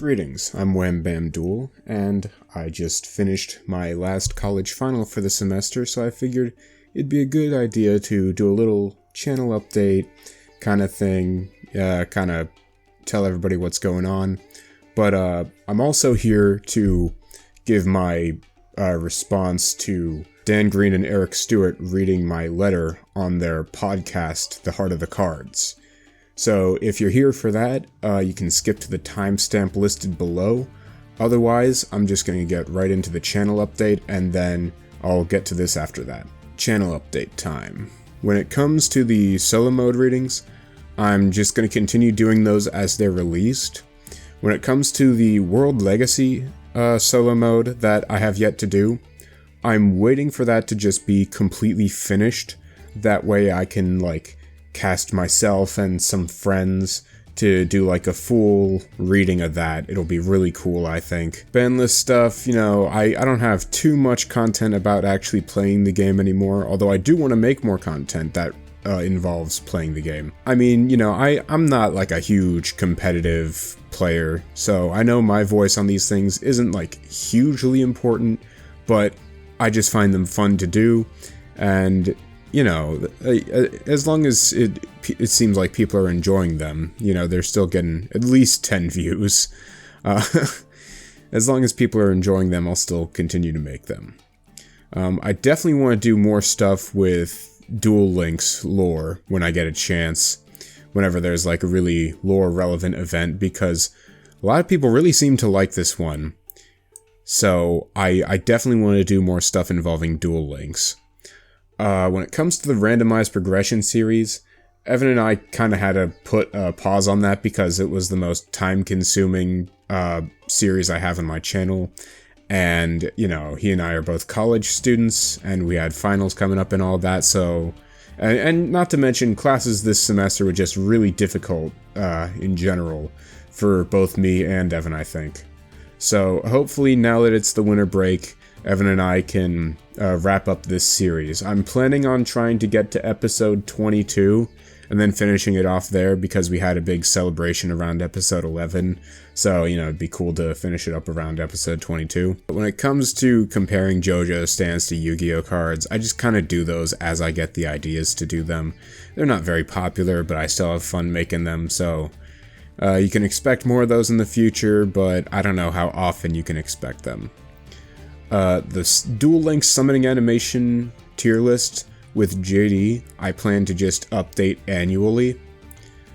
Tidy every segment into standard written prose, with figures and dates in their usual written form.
Greetings, I'm Wham Bam Duel, and I just finished my last college final for the semester, so I figured it'd be a good idea to do a little channel update kind of thing, kind of tell everybody what's going on. But I'm also here to give my response to Dan Green and Eric Stuart reading my letter on their podcast, The Heart of the Cards. So if you're here for that, you can skip to the timestamp listed below. Otherwise, I'm just going to get right into the channel update, and then I'll get to this after that. Channel update time. When it comes to the solo mode readings, I'm just going to continue doing those as they're released. When it comes to the World Legacy solo mode that I have yet to do, I'm waiting for that to just be completely finished. That way I can, cast myself and some friends to do a full reading of that. It'll be really cool, I think. Ban list stuff, I don't have too much content about actually playing the game anymore, although I do want to make more content that involves playing the game. I mean, I'm not a huge competitive player, so I know my voice on these things isn't hugely important, but I just find them fun to do, and as long as it seems like people are enjoying them, they're still getting at least 10 views. As long as people are enjoying them, I'll still continue to make them. I definitely want to do more stuff with Duel Links lore when I get a chance, whenever there's a really lore relevant event, because a lot of people really seem to like this one. So I definitely want to do more stuff involving Duel Links. When it comes to the randomized progression series, Evan and I kind of had to put a pause on that because it was the most time-consuming series I have on my channel. And, he and I are both college students, and we had finals coming up and all that, so... And not to mention, classes this semester were just really difficult in general for both me and Evan, I think. So hopefully now that it's the winter break, Evan and I can wrap up this series. I'm planning on trying to get to episode 22 and then finishing it off there because we had a big celebration around episode 11. So, it'd be cool to finish it up around episode 22. But when it comes to comparing JoJo stands to Yu-Gi-Oh cards, I just kind of do those as I get the ideas to do them. They're not very popular, but I still have fun making them, so... you can expect more of those in the future, but I don't know how often you can expect them. The Duel Links summoning animation tier list with JD, I plan to just update annually.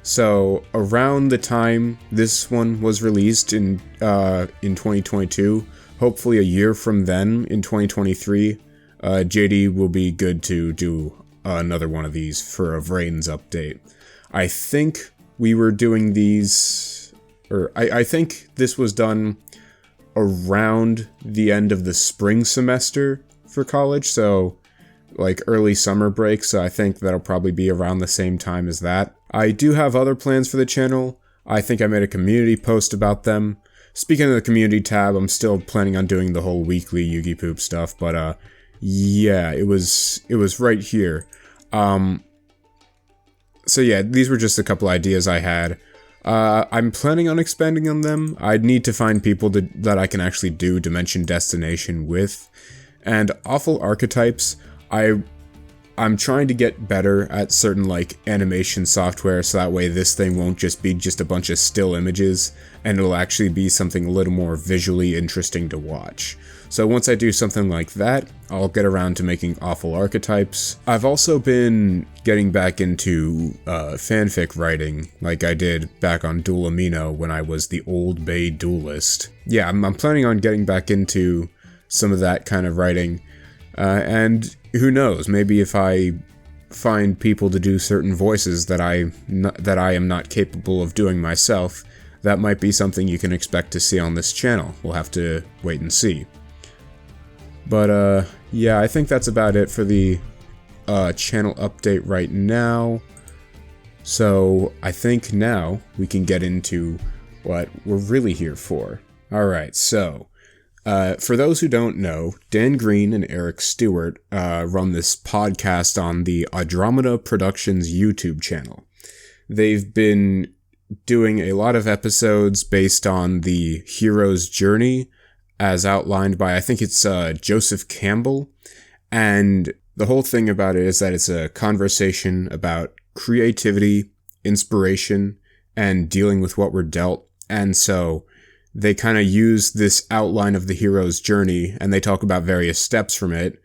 So around the time this one was released in 2022, hopefully a year from then in 2023, JD will be good to do another one of these for a Vrains update. I think we were doing these, or I think this was done around the end of the spring semester for college, so early summer break, so I think that'll probably be around the same time as that. I do have other plans for the channel. I think I made a community post about them. Speaking of the community tab, I'm still planning on doing the whole weekly Yu-Gi Poop stuff, but yeah, it was right here. So yeah, these were just a couple ideas I had. I'm planning on expanding on them. I'd need to find people that I can actually do Dimension Destination with. And awful archetypes, I'm trying to get better at certain animation software, so that way this thing won't just be a bunch of still images, and it'll actually be something a little more visually interesting to watch. So once I do something like that, I'll get around to making awful archetypes. I've also been getting back into fanfic writing, like I did back on Duel Amino when I was the Old Bay Duelist. Yeah, I'm planning on getting back into some of that kind of writing, and who knows, maybe if I find people to do certain voices that I am not capable of doing myself, that might be something you can expect to see on this channel. We'll have to wait and see. But yeah, I think that's about it for the channel update right now. So I think now we can get into what we're really here for. Alright, so for those who don't know, Dan Green and Eric Stuart run this podcast on the Audramada Productions YouTube channel. They've been doing a lot of episodes based on the hero's journey as outlined by, I think it's Joseph Campbell. And the whole thing about it is that it's a conversation about creativity, inspiration, and dealing with what we're dealt. And so they kind of use this outline of the hero's journey, and they talk about various steps from it,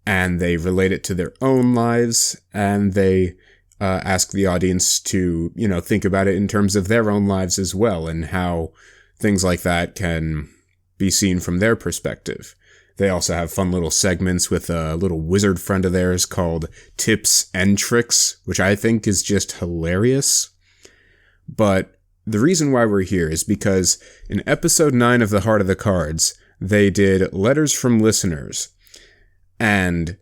and they relate it to their own lives, and they ask the audience to, think about it in terms of their own lives as well, and how things like that can be seen from their perspective. They also have fun little segments with a little wizard friend of theirs called Tips and Tricks, which I think is just hilarious. But the reason why we're here is because in episode 9 of The Heart of the Cards, they did letters from listeners. And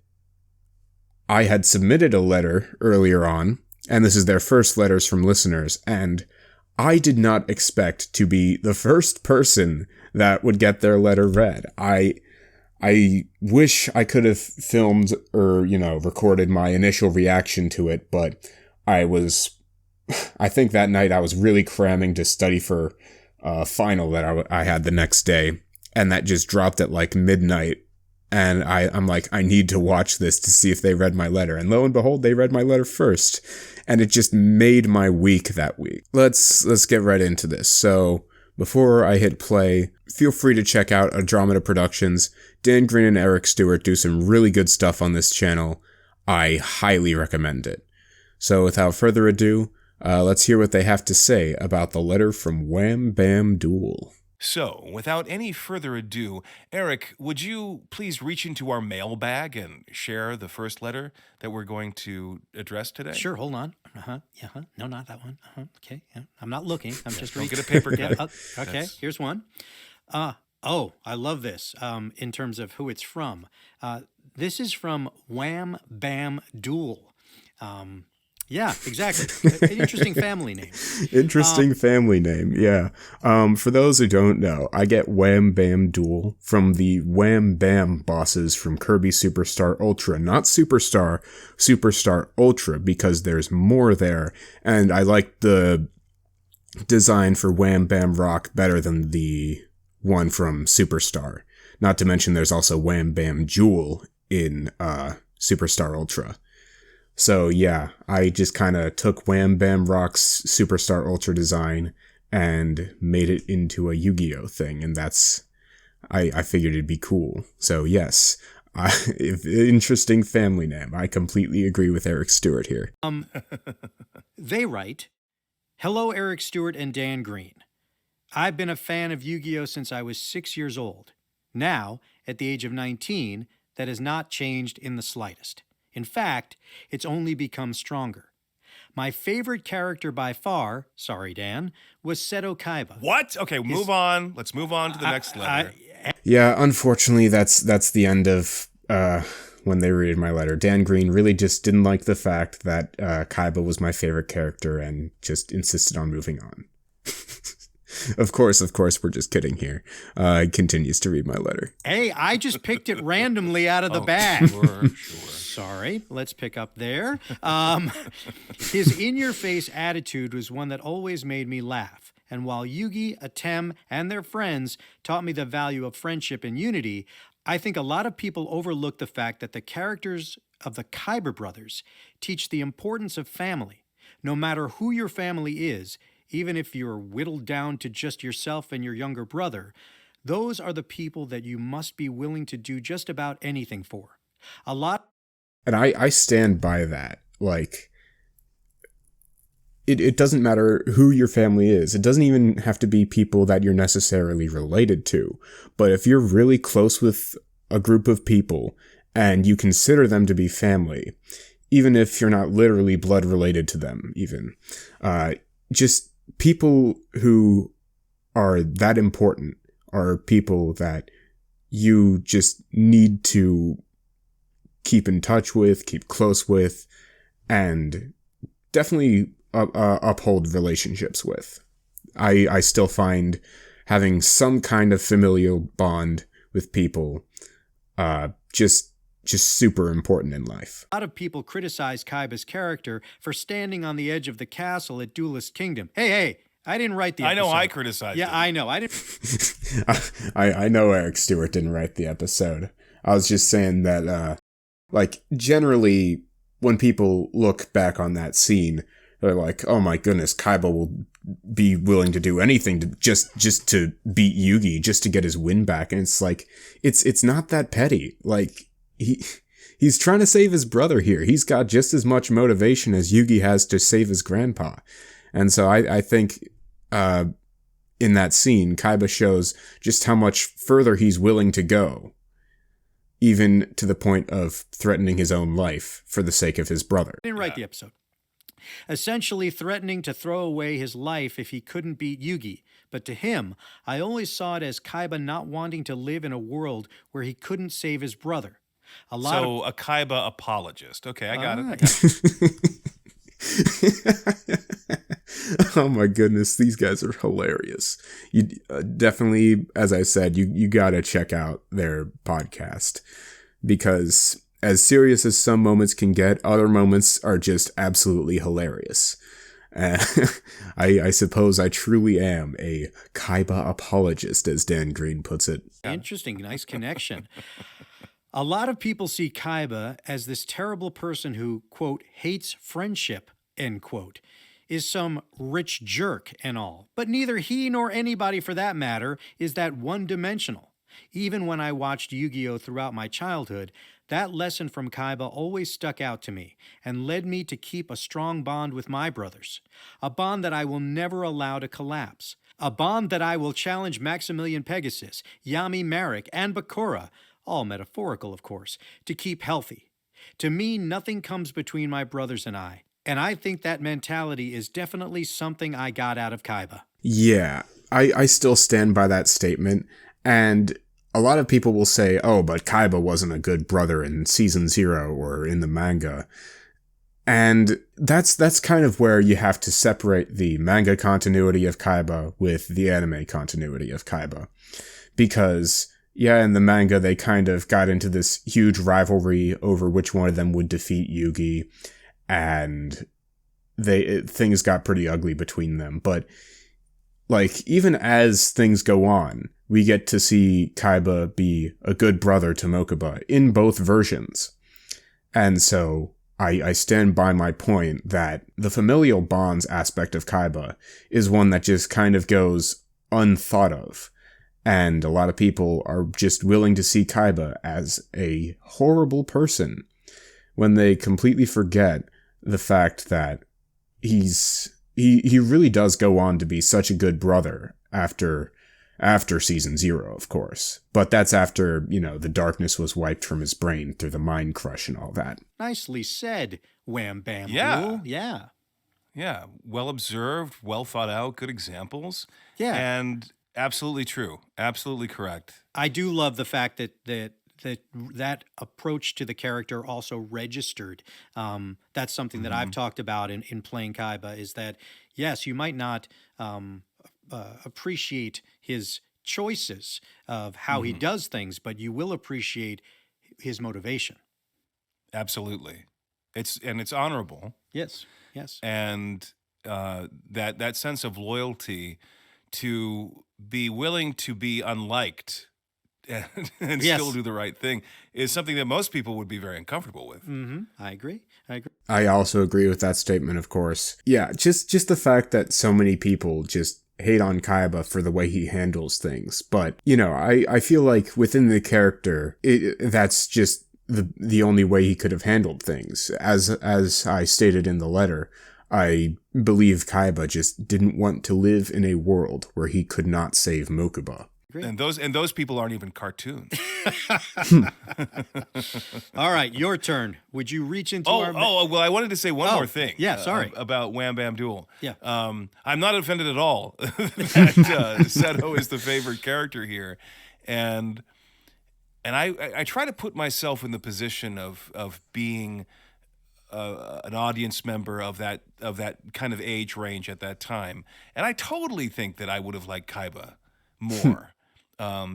I had submitted a letter earlier on, and this is their first letters from listeners, and I did not expect to be the first person that would get their letter read. I wish I could have filmed or, recorded my initial reaction to it, but I think that night I was really cramming to study for a final that I had the next day, and that just dropped at like midnight. And I'm like, I need to watch this to see if they read my letter. And lo and behold, they read my letter first. And it just made my week that week. Let's get right into this. So before I hit play, feel free to check out Audramada Productions. Dan Green and Eric Stuart do some really good stuff on this channel. I highly recommend it. So without further ado, let's hear what they have to say about the letter from Wham Bam Duel. So, without any further ado, Eric, would you please reach into our mailbag and share the first letter that we're going to address today? Sure, hold on. No, not that one. Okay, yeah. I'm not looking. I'm just Don't reading. get a paper cut. Okay, here's one. I love this in terms of who it's from. This is from Wham Bam Duel. Yeah, exactly. An interesting family name. Interesting family name, yeah. For those who don't know, I get Wham Bam Duel from the Wham Bam bosses from Kirby Superstar Ultra. Not Superstar, Superstar Ultra, because there's more there. And I like the design for Wham Bam Rock better than the one from Superstar. Not to mention there's also Wham Bam Jewel in Superstar Ultra. So yeah, I just kind of took Wham Bam Rock's Superstar Ultra design and made it into a Yu-Gi-Oh thing, and I figured it'd be cool. So yes, interesting family name. I completely agree with Eric Stuart here. They write, "Hello, Eric Stuart and Dan Green. I've been a fan of Yu-Gi-Oh since I was 6 years old. Now, at the age of 19, that has not changed in the slightest. In fact, it's only become stronger. My favorite character by far, sorry Dan, was Seto Kaiba." What? Okay, move on. Let's move on to the next letter. Yeah, unfortunately, that's the end of when they read my letter. Dan Green really just didn't like the fact that Kaiba was my favorite character and just insisted on moving on. Of course, we're just kidding here. He continues to read my letter. Hey, I just picked it randomly out of the bag. Sure. Sorry, let's pick up there. His in-your-face attitude was one that always made me laugh. And while Yugi, Atem, and their friends taught me the value of friendship and unity, I think a lot of people overlook the fact that the characters of the Kaiba brothers teach the importance of family. No matter who your family is, even if you're whittled down to just yourself and your younger brother, those are the people that you must be willing to do just about anything for. And I stand by that. Like, it doesn't matter who your family is. It doesn't even have to be people that you're necessarily related to. But if you're really close with a group of people and you consider them to be family, even if you're not literally blood related to them, even, just people who are that important are people that you just need to keep in touch with, keep close with, and definitely uphold relationships with. I still find having some kind of familial bond with people just just super important in life. A lot of people criticize Kaiba's character for standing on the edge of the castle at Duelist Kingdom. Hey, I didn't write the episode. I know I criticized Yeah, him. I know. I didn't. I know Eric Stuart didn't write the episode. I was just saying that, like, generally, when people look back on that scene, they're like, oh my goodness, Kaiba will be willing to do anything to just to beat Yugi, just to get his win back. And it's like, it's not that petty. Like, he's trying to save his brother here. He's got just as much motivation as Yugi has to save his grandpa. And so I think, in that scene, Kaiba shows just how much further he's willing to go, even to the point of threatening his own life for the sake of his brother. I didn't write the episode. Essentially threatening to throw away his life if he couldn't beat Yugi. But to him, I always saw it as Kaiba not wanting to live in a world where he couldn't save his brother. A Kaiba apologist. Okay, I got it. Oh my goodness, these guys are hilarious. You definitely, as I said, you gotta check out their podcast, because as serious as some moments can get, other moments are just absolutely hilarious. I suppose I truly am a Kaiba apologist, as Dan Green puts it. Interesting, nice connection. A lot of people see Kaiba as this terrible person who, quote, hates friendship, end quote, is some rich jerk and all. But neither he nor anybody for that matter is that one-dimensional. Even when I watched Yu-Gi-Oh! Throughout my childhood, that lesson from Kaiba always stuck out to me and led me to keep a strong bond with my brothers. A bond that I will never allow to collapse. A bond that I will challenge Maximilian Pegasus, Yami Marek, and Bakura, all metaphorical of course, to keep healthy. To me, nothing comes between my brothers and I think that mentality is definitely something I got out of Kaiba. Yeah, I still stand by that statement, and a lot of people will say, oh, but Kaiba wasn't a good brother in Season 0 or in the manga. And that's kind of where you have to separate the manga continuity of Kaiba with the anime continuity of Kaiba. Because, yeah, in the manga they kind of got into this huge rivalry over which one of them would defeat Yugi, and things got pretty ugly between them. But, like, even as things go on, we get to see Kaiba be a good brother to Mokuba in both versions. And so I stand by my point that the familial bonds aspect of Kaiba is one that just kind of goes unthought of. And a lot of people are just willing to see Kaiba as a horrible person when they completely forget the fact that he really does go on to be such a good brother after Season 0, of course. But that's after, the darkness was wiped from his brain through the mind crush and all that. Nicely said, Wham Bam Yeah. Rule. Yeah. Yeah, well observed, well thought out, good examples. Yeah. And absolutely true. Absolutely correct. I do love the fact that approach to the character also registered. That's something that I've talked about in playing Kaiba, is that, yes, you might not appreciate his choices of how he does things, but you will appreciate his motivation. Absolutely. It's honorable. Yes. And that sense of loyalty to be willing to be unliked and Yes. still do the right thing is something that most people would be very uncomfortable with. Mm-hmm. I agree. I also agree with that statement, of course. Yeah, just the fact that so many people just hate on Kaiba for the way he handles things. But, I feel like within the character, that's just the only way he could have handled things. As I stated in the letter, I believe Kaiba just didn't want to live in a world where he could not save Mokuba. And those people aren't even cartoons. All right, your turn. Would you reach into our... Well, I wanted to say one more thing. Yeah, sorry. About Wham Bam Duel. Yeah. I'm not offended at all that Seto is the favorite character here. And I try to put myself in the position of being an audience member of that kind of age range at that time. And I totally think that I would have liked Kaiba more.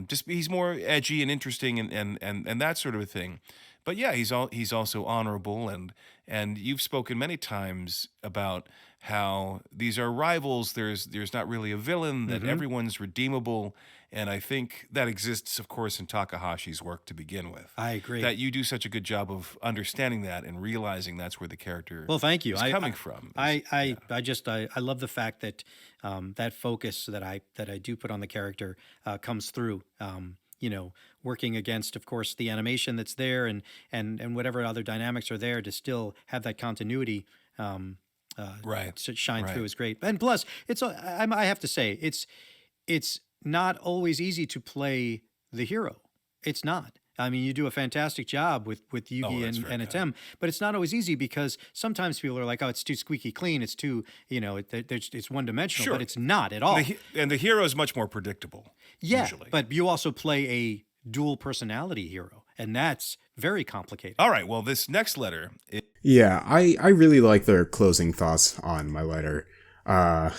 Just he's more edgy and interesting and that sort of a thing. But yeah, he's also honorable, and you've spoken many times about how these are rivals. There's not really a villain, that everyone's redeemable, and I think that exists, of course, in Takahashi's work to begin with. I agree. That you do such a good job of understanding that and realizing that's where the character Well, thank you. is coming from. I love the fact that that focus that I do put on the character comes through. Working against, of course, the animation that's there and whatever other dynamics are there to still have that continuity. Right. To shine Right. through is great. And plus, I have to say, it's not always easy to play the hero. It's not. I mean, you do a fantastic job with Yugi that's and very Atem, but it's not always easy because sometimes people are like, oh, it's too squeaky clean. It's too, it's one dimensional, Sure. but it's not at all. And the hero is much more predictable. Yeah, Usually. but you also play a dual personality hero, and that's very complicated. All right. Well, this next letter. Yeah, I really like their closing thoughts on my letter. I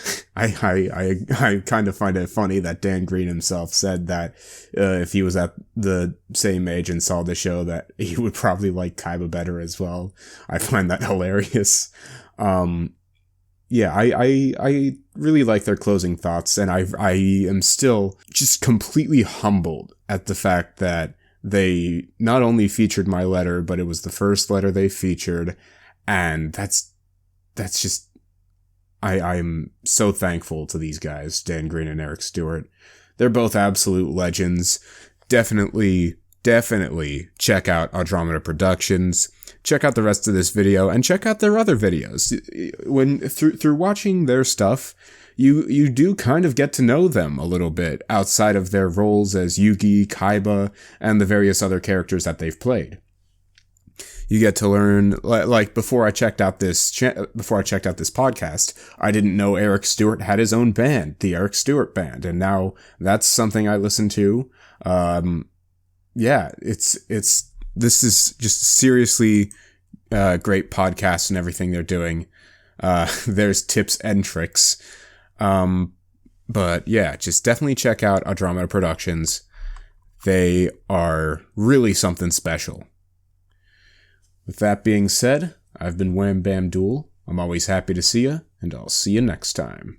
kind of find it funny that Dan Green himself said that if he was at the same age and saw the show, that he would probably like Kaiba better as well. I find that hilarious. Yeah, I really like their closing thoughts, and I am still just completely humbled at the fact that they not only featured my letter, but it was the first letter they featured, and that's just, I'm so thankful to these guys, Dan Green and Eric Stuart. They're both absolute legends. Definitely check out Audramada Productions. Check out the rest of this video and check out their other videos. When through watching their stuff, you do kind of get to know them a little bit outside of their roles as Yugi, Kaiba, and the various other characters that they've played. You get to learn, like before I checked out this podcast, I didn't know Eric Stuart had his own band, the Eric Stuart Band, and now that's something I listen to. Yeah, this is just seriously great podcast and everything they're doing. There's tips and tricks. But yeah, just definitely check out Audramada Productions. They are really something special. With that being said, I've been Wham Bam Duel. I'm always happy to see you, and I'll see you next time.